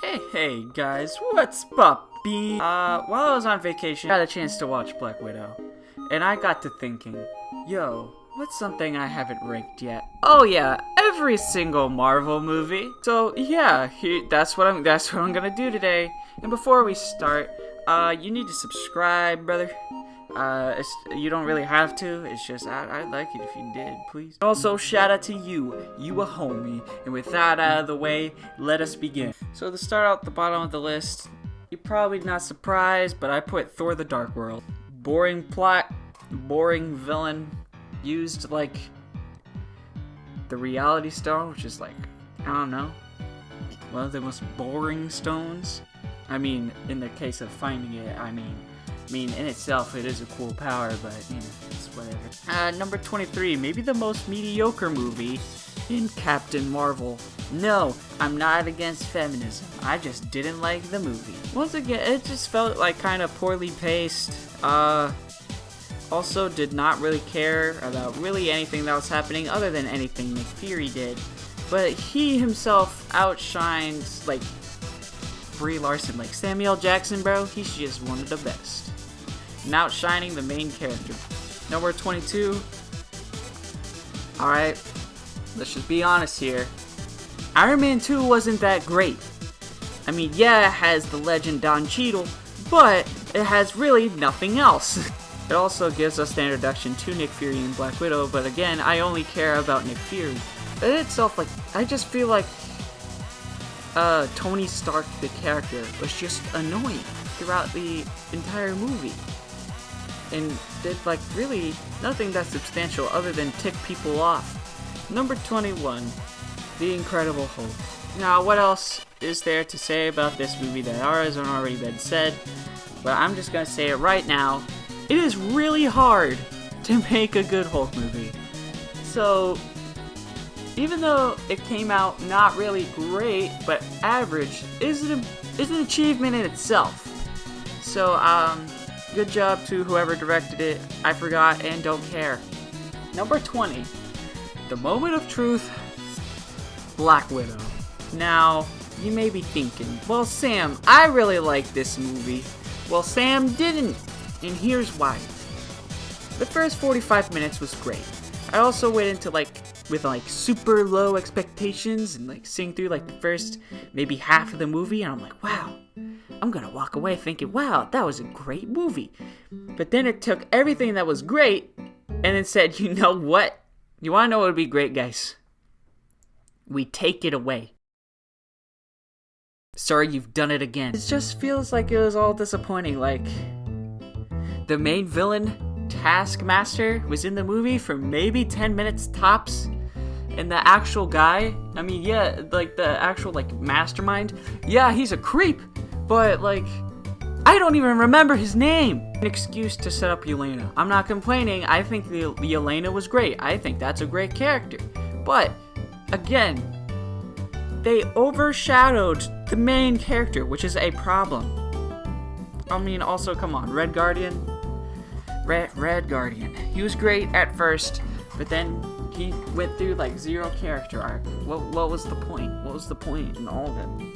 Hey guys, what's up, while I was on vacation, I got a chance to watch Black Widow, and I got to thinking, yo, what's something I haven't ranked yet? Oh yeah, every single Marvel movie. So yeah, that's what I'm gonna do today. And before we start, you need to subscribe, brother. You don't really have to, it's just, I'd like it if you did, please. Also, shout out to you a homie. And with that out of the way, let us begin. So to start out the bottom of the list, you're probably not surprised, but I put Thor the Dark World. Boring plot, boring villain, used like the Reality Stone, which is like, I don't know, one of the most boring stones. I mean, in the case of finding it, I mean, in itself, it is a cool power, but, you know, it's whatever. Number 23, maybe the most mediocre movie in Captain Marvel. No, I'm not against feminism. I just didn't like the movie. Once again, it just felt like kind of poorly paced. Also did not really care about really anything that was happening other than anything Nick Fury did. But he himself outshines, like, Brie Larson. Like, Samuel Jackson, bro, he's just one of the best. And outshining the main character. Number 22. Alright, let's just be honest here. Iron Man 2 wasn't that great. I mean, yeah, it has the legend Don Cheadle, but it has really nothing else. It also gives us the introduction to Nick Fury and Black Widow, but again, I only care about Nick Fury. In itself, like, I just feel like Tony Stark, the character, was just annoying throughout the entire movie. And did, like, really nothing that substantial other than tick people off. Number 21, The Incredible Hulk. Now, what else is there to say about this movie that hasn't already been said? But I'm just gonna say it right now. It is really hard to make a good Hulk movie. So, even though it came out not really great, but average, is an achievement in itself. So, good job to whoever directed it. I forgot and don't care. Number 20, The Moment of Truth, Black Widow. Now, you may be thinking, well, Sam, I really like this movie. Well, Sam didn't, and here's why. The first 45 minutes was great. I also went into with super low expectations and seeing through the first maybe half of the movie, and I'm like, wow, I'm gonna walk away thinking, wow, that was a great movie. But then it took everything that was great and then said, you know what? You wanna know what would be great, guys? We take it away. Sorry, you've done it again. It just feels like it was all disappointing. Like, the main villain, Taskmaster, was in the movie for maybe 10 minutes tops. And the actual guy, I mean, yeah, the actual, mastermind, yeah, he's a creep. But, I don't even remember his name. An excuse to set up Yelena. I'm not complaining. I think the Yelena was great. I think that's a great character. But, again, they overshadowed the main character, which is a problem. I mean, also, come on, Red Guardian. Red Guardian. He was great at first, but then he went through, zero character arc. What was the point? What was the point in all of it?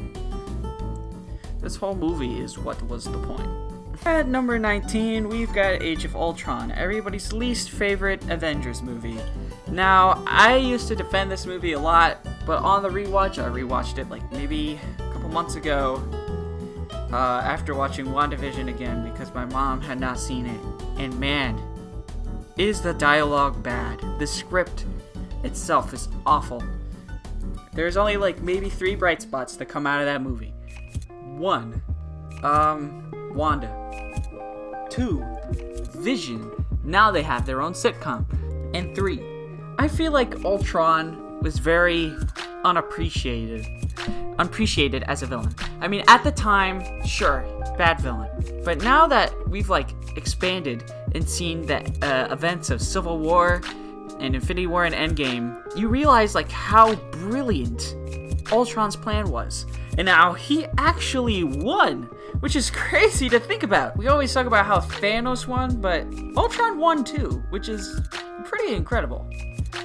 This whole movie is what was the point. At number 19, we've got Age of Ultron, everybody's least favorite Avengers movie. Now, I used to defend this movie a lot, but on the rewatch, I rewatched it maybe a couple months ago, after watching WandaVision again because my mom had not seen it. And man, is the dialogue bad. The script itself is awful. There's only maybe 3 bright spots that come out of that movie. 1, Wanda. 2, Vision. Now they have their own sitcom. And 3, I feel like Ultron was very unappreciated as a villain. I mean, at the time, sure, bad villain. But now that we've expanded and seen the events of Civil War and Infinity War and Endgame, you realize how brilliant Ultron's plan was. And now he actually won, which is crazy to think about. We always talk about how Thanos won, but Ultron won too, which is pretty incredible.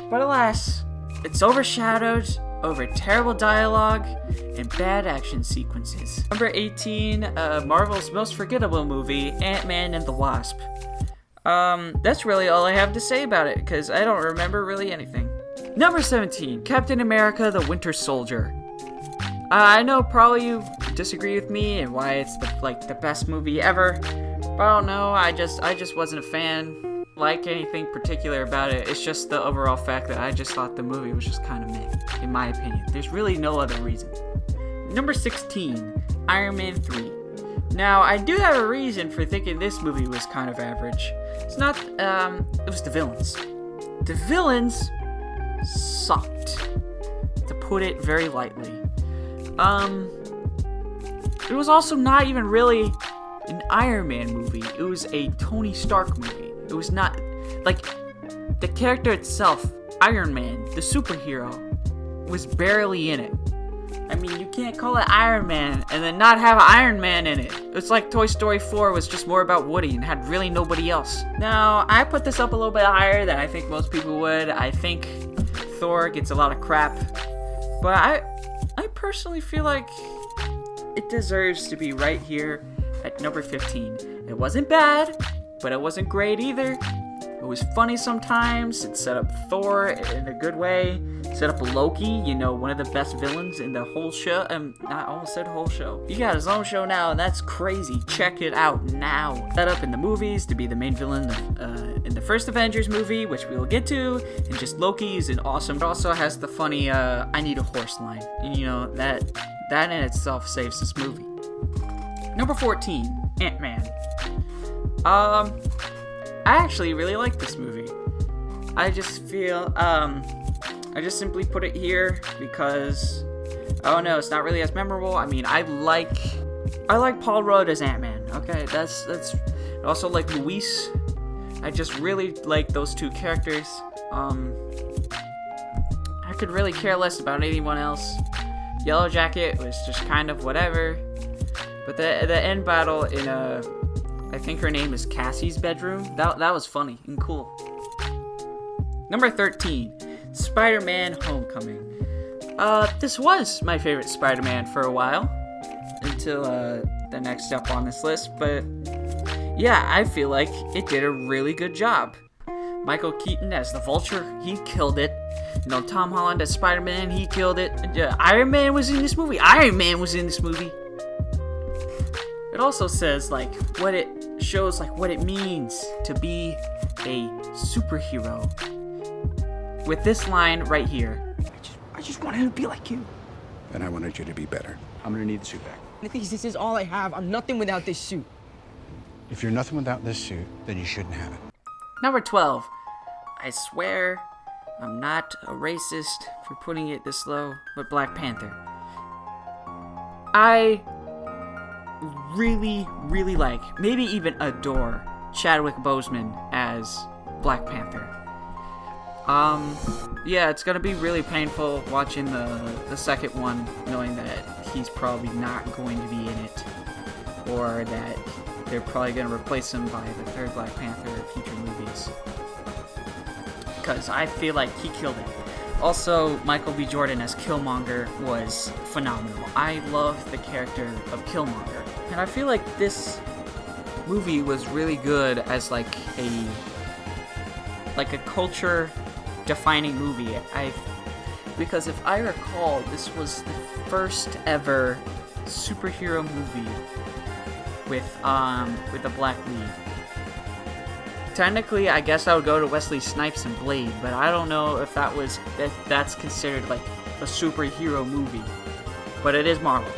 But alas, it's overshadowed over terrible dialogue and bad action sequences. Number 18, Marvel's most forgettable movie, Ant-Man and the Wasp. That's really all I have to say about it, because I don't remember really anything. Number 17, Captain America the Winter Soldier. I know probably you disagree with me and why it's the best movie ever, but I don't know, I just wasn't a fan, like anything particular about it. It's just the overall fact that I just thought the movie was just kind of meh, in my opinion. There's really no other reason. Number 16, Iron Man 3. Now, I do have a reason for thinking this movie was kind of average. It's not, it was the villains. The villains sucked, to put it very lightly. It was also not even really an Iron Man movie. It was a Tony Stark movie. It was not, like, the character itself, Iron Man, the superhero, was barely in it. I mean, you can't call it Iron Man and then not have Iron Man in it. It's like Toy Story 4 was just more about Woody and had really nobody else. Now, I put this up a little bit higher than I think most people would. I think Thor gets a lot of crap, but I personally feel like it deserves to be right here at number 15. It wasn't bad, but it wasn't great either. It was funny sometimes. It set up Thor in a good way. Set up Loki, one of the best villains in the whole show. I almost said whole show. He got his own show now, and that's crazy. Check it out now. Set up in the movies to be the main villain in the first Avengers movie, which we will get to. And just Loki is an awesome. It also has the funny "I need a horse" line. And, that in itself saves this movie. Number 14, Ant-Man. I actually really like this movie. I just feel, I just simply put it here because, oh no, it's not really as memorable. I mean, I like Paul Rudd as Ant-Man. Okay, that's. I also like Luis. I just really like those two characters. I could really care less about anyone else. Yellow Jacket was just kind of whatever. But the end battle in I think her name is Cassie's bedroom. That was funny and cool. Number 13, Spider-Man: Homecoming. This was my favorite Spider-Man for a while, until the next step on this list. But yeah, I feel like it did a really good job. Michael Keaton as the Vulture, he killed it. Tom Holland as Spider-Man, he killed it. Iron Man was in this movie. It also says what it shows, what it means to be a superhero. With this line right here. I just wanted to be like you. And I wanted you to be better. I'm gonna need the suit back. The thing is, this is all I have. I'm nothing without this suit. If you're nothing without this suit, then you shouldn't have it. Number 12. I swear I'm not a racist for putting it this low, but Black Panther. I really, really like, maybe even adore, Chadwick Boseman as Black Panther. Yeah, it's gonna be really painful watching the second one, knowing that he's probably not going to be in it, or that they're probably gonna replace him by the third Black Panther in future movies. Because I feel like he killed it. Also, Michael B. Jordan as Killmonger was phenomenal. I love the character of Killmonger. And I feel like this movie was really good as a culture-defining movie. Because if I recall, this was the first ever superhero movie with a black lead. Technically, I guess I would go to Wesley Snipes and Blade, but I don't know if that's considered a superhero movie. But it is Marvel.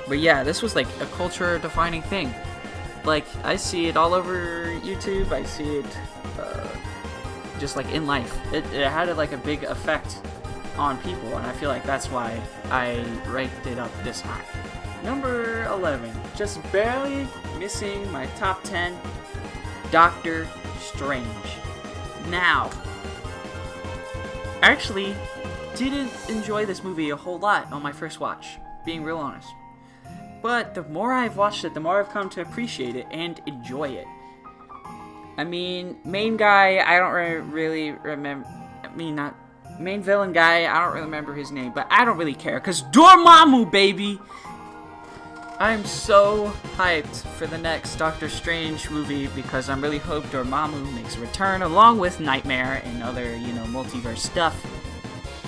But yeah, this was a culture-defining thing. I see it all over YouTube. I see it just in life. It had a big effect on people, and I feel like that's why I ranked it up this high. Number 11, just barely missing my top 10. Doctor Strange. Now, I actually didn't enjoy this movie a whole lot on my first watch, being real honest. But the more I've watched it, the more I've come to appreciate it and enjoy it. I mean, main guy, I don't really remember. I mean, not main villain guy, I don't really remember his name, but I don't really care, because Dormammu, baby! I'm so hyped for the next Doctor Strange movie, because I'm really hope Dormammu makes a return, along with Nightmare and other, multiverse stuff.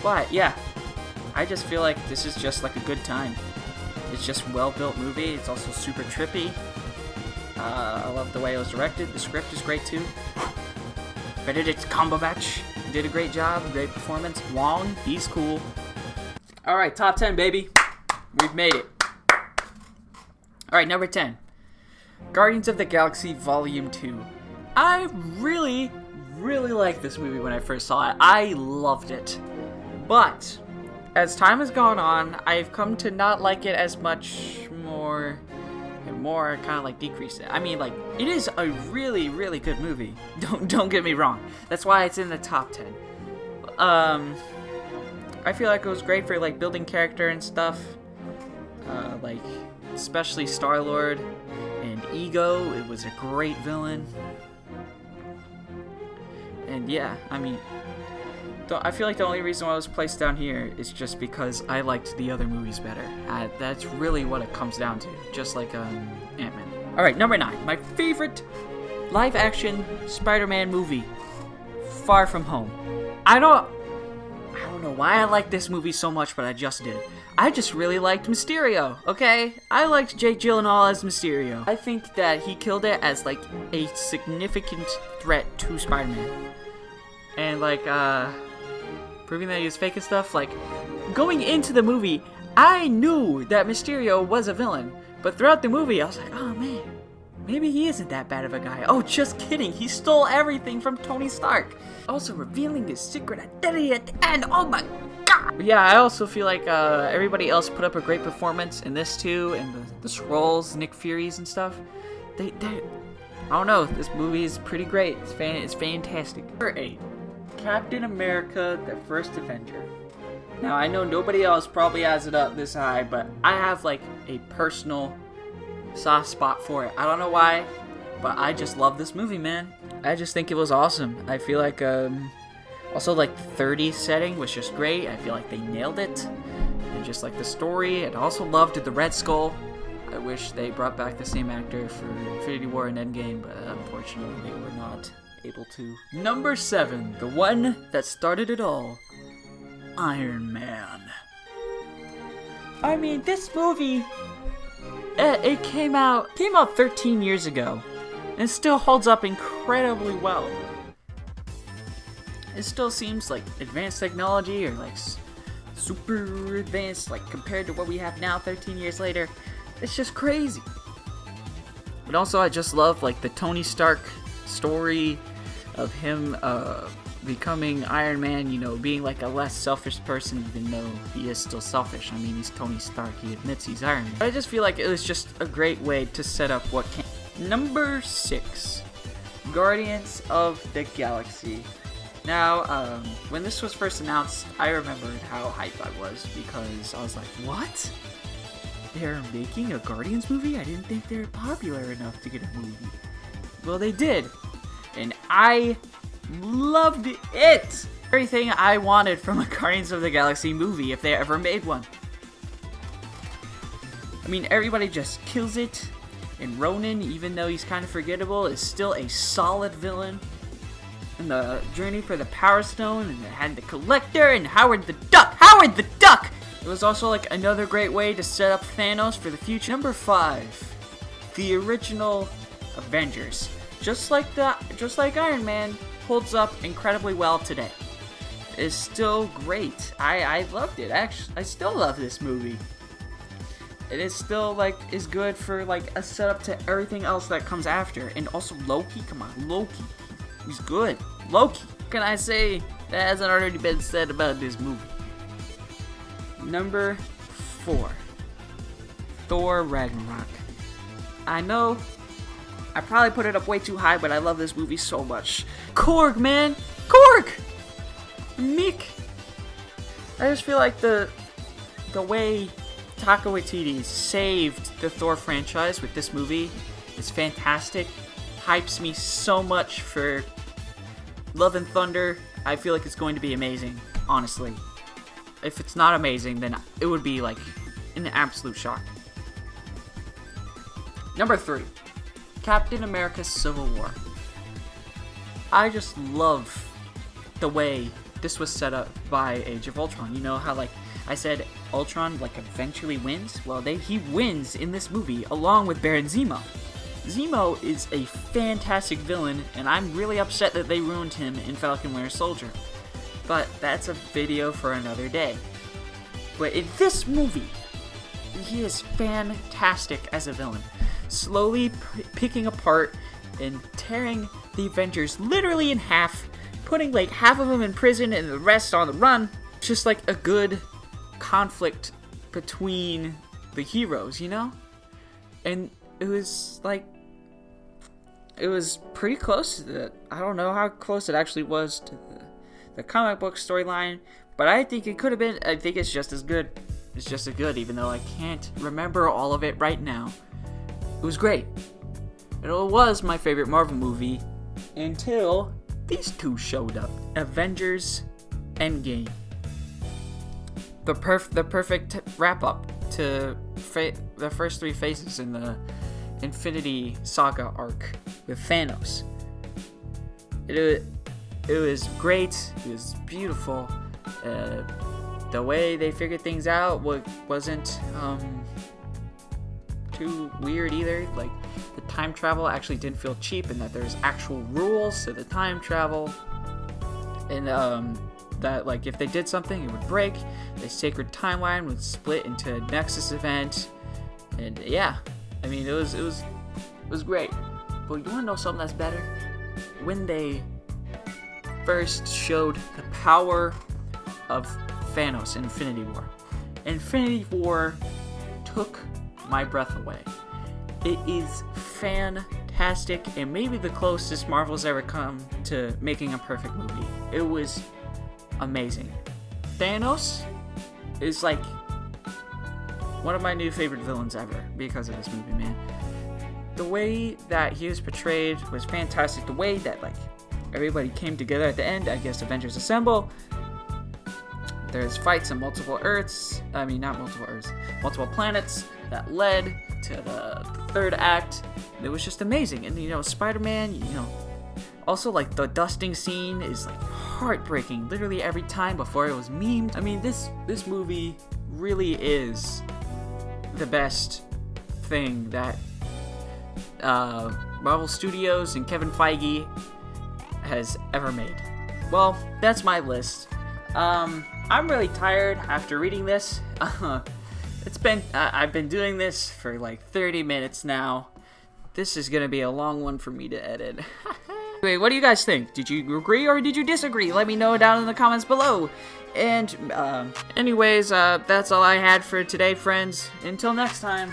But, yeah, I just feel like this is just like a good time. It's just a well-built movie, it's also super trippy. I love the way it was directed, the script is great too. Benedict Cumberbatch did a great job, great performance. Wong, he's cool. Alright, top 10, baby. We've made it. Alright, number 10. Guardians of the Galaxy Volume 2. I really, really liked this movie when I first saw it. I loved it. But, as time has gone on, I've come to not like it as much more kind of like decrease it. I mean, like, it is a really, really good movie. Don't get me wrong. That's why it's in the top 10. I feel like it was great for like building character and stuff. Like, especially Star-Lord and Ego. It was a great villain. And yeah, I mean, I feel like the only reason why it was placed down here is just because I liked the other movies better. That's really what it comes down to, just like Ant-Man. Alright, number 9. My favorite live-action Spider-Man movie, Far From Home. I don't know why I like this movie so much, but I just did. I just really liked Mysterio, okay? I liked Jake Gyllenhaal as Mysterio. I think that he killed it as, like, a significant threat to Spider-Man. And, like, proving that he was fake and stuff, like, going into the movie, I knew that Mysterio was a villain, but throughout the movie, I was like, oh man, maybe he isn't that bad of a guy. Oh, just kidding, he stole everything from Tony Stark. Also revealing his secret identity at the end, oh my god! But yeah, I also feel like everybody else put up a great performance in this too, and the Skrulls, Nick Furies and stuff. They I don't know, this movie is pretty great, it's fantastic. Number 8. Captain America, the First Avenger. Now, I know nobody else probably has it up this high, but I have, like, a personal soft spot for it. I don't know why, but I just love this movie, man. I just think it was awesome. I feel like, also, like, the 30s setting was just great. I feel like they nailed it. And just, like, the story. And I also loved the Red Skull. I wish they brought back the same actor for Infinity War and Endgame, but unfortunately they were not able to. Number 7, the one that started it all, Iron Man. I mean, this movie, it came out 13 years ago, and it still holds up incredibly well. It still seems like advanced technology, or like super advanced, like compared to what we have now 13 years later. It's just crazy. But also, I just love like the Tony Stark story of him becoming Iron Man, being like a less selfish person, even though he is still selfish. I mean, he's Tony Stark, he admits he's Iron Man. But I just feel like it was just a great way to set up what came. Number 6, Guardians of the Galaxy. Now, when this was first announced, I remembered how hyped I was, because I was like, what? They're making a Guardians movie? I didn't think they were popular enough to get a movie. Well, they did. And I loved it! Everything I wanted from a Guardians of the Galaxy movie if they ever made one. I mean, everybody just kills it. And Ronan, even though he's kind of forgettable, is still a solid villain. And the journey for the Power Stone, and it had the Collector, and Howard the Duck! Howard the Duck! It was also like another great way to set up Thanos for the future. Number 5, the original Avengers. Just like Iron Man, holds up incredibly well today. It's still great. I loved it. Actually, I still love this movie. It is still like is good for like a setup to everything else that comes after. And also Loki. Come on, Loki. He's good. Loki. What can I say that hasn't already been said about this movie? Number 4, Thor Ragnarok. I know I probably put it up way too high, but I love this movie so much. Korg, man! Korg! Mick! I just feel like the way Taika Waititi saved the Thor franchise with this movie is fantastic. Hypes me so much for Love and Thunder. I feel like it's going to be amazing. honestly. If it's not amazing, then it would be like an absolute shock. Number 3, Captain America Civil War. I just love the way this was set up by Age of Ultron. You know how, like I said, Ultron like eventually wins? Well, he wins in this movie along with Baron Zemo. Zemo is a fantastic villain, and I'm really upset that they ruined him in Falcon Winter Soldier. But that's a video for another day. But in this movie, he is fantastic as a villain. Slowly picking apart and tearing the Avengers literally in half, putting like half of them in prison and the rest on the run. Just like a good conflict between the heroes, you know? And it was like, it was pretty close to the, I don't know how close it actually was to the comic book storyline, but I think it could have been, I think it's just as good. It's just as good, even though I can't remember all of it right now. It was great. It was my favorite Marvel movie until these two showed up. Avengers Endgame. The perfect wrap-up to the first 3 phases in the Infinity Saga arc with Thanos. It was great. It was beautiful. The way they figured things out wasn't too weird either. Like, the time travel actually didn't feel cheap, and that there's actual rules to the time travel, and that like if they did something, it would break. The sacred timeline would split into a Nexus event, and yeah, I mean it was great. But you wanna know something that's better? When they first showed the power of Thanos in Infinity War. Infinity War took my breath away. It is fantastic and maybe the closest Marvel's ever come to making a perfect movie. It was amazing. Thanos is like one of my new favorite villains ever because of this movie, man. The way that he was portrayed was fantastic. The way that like everybody came together at the end, I guess Avengers Assemble. There's fights on multiple Earths. I mean, not multiple Earths, multiple planets that led to the 3rd act. It was just amazing. And you know, Spider-Man, you know, also like the dusting scene is like heartbreaking literally every time before it was memed. I mean, this movie really is the best thing that Marvel Studios and Kevin Feige has ever made. Well, that's my list. I'm really tired after reading this. I've been doing this for like 30 minutes now. This is gonna be a long one for me to edit. Wait, what do you guys think? Did you agree or did you disagree? Let me know down in the comments below. And anyways, that's all I had for today, friends. Until next time.